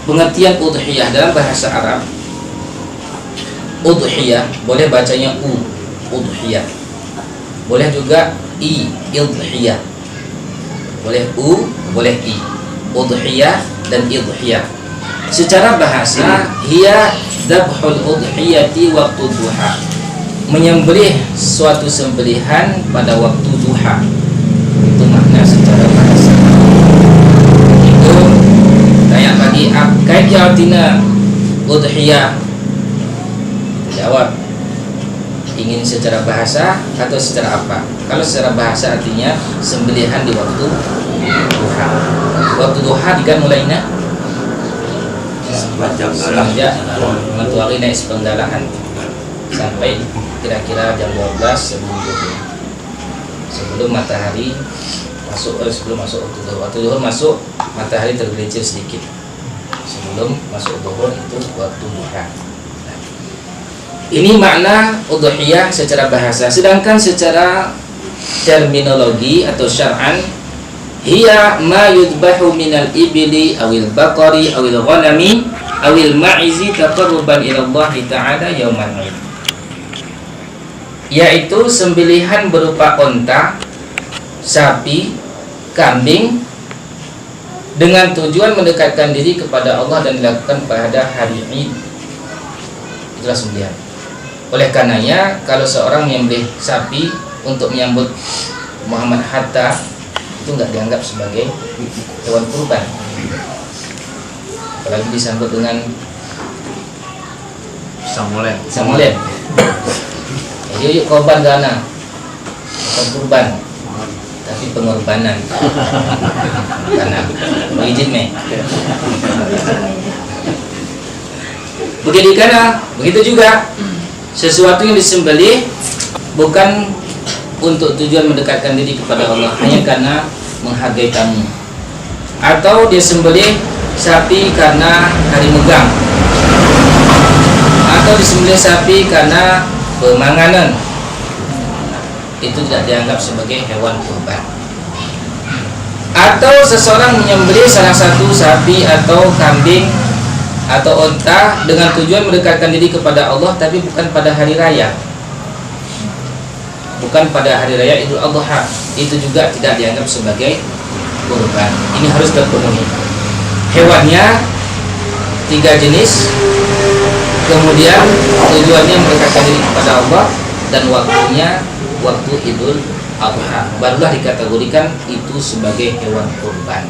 pengertian udhiyah dalam bahasa Arab. Udhiyah boleh bacanya udhiyah, boleh juga idhiyah, boleh boleh udhiyah dan idhiyah. Secara bahasa, hiya dzabhul udhiyati waktu duha, menyembelih suatu sembelihan pada waktu duha. Itu makna secara bahasa. Itu kayak bagi kaijatina udhiyah. Jawab, ingin secara bahasa atau secara apa? Kalau secara bahasa artinya sembelihan di waktu duha. Waktu duha kan mulainya semenjak matahari naik sepenggalaan sampai kira-kira jam 12 sebelum matahari masuk, sebelum masuk waktu duhur. Waktu duhur masuk, matahari tergelincir sedikit. Sebelum masuk duhur itu waktu duha. Ini makna udhiyah secara bahasa. Sedangkan secara terminologi atau syar'an, hiya ma yudbahu minal ibli awil baqari awil ghanami awil ma'izi taqarruban ila Allah ta'ala yauman 'id. Yaitu sembelihan berupa unta, sapi, kambing dengan tujuan mendekatkan diri kepada Allah dan dilakukan pada hari Id. Itulah sembelihan. Oleh karenanya, kalau seorang menyembelih sapi untuk menyambut Muhammad Hatta, itu nggak dianggap sebagai hewan kurban. Apalagi disambut dengan samolen. Yuk korban gana, bukan kurban, tapi pengorbanan. Karena izin me. Begitu juga sesuatu yang disembelih bukan untuk tujuan mendekatkan diri kepada Allah, hanya karena menghargai tamu. Atau dia sembelih sapi karena hari megang, atau disembelih sapi karena pemanganan, itu tidak dianggap sebagai hewan kurban. Atau seseorang menyembelih salah satu sapi atau kambing atau unta dengan tujuan mendekatkan diri kepada Allah, tapi bukan pada hari raya, bukan pada hari raya Idul Adha, itu juga tidak dianggap sebagai kurban. Ini harus terpenuhi. Hewannya 3 jenis, kemudian tujuannya mendekatkan diri kepada Allah, dan waktunya waktu Idul Adha, barulah dikategorikan itu sebagai hewan kurban.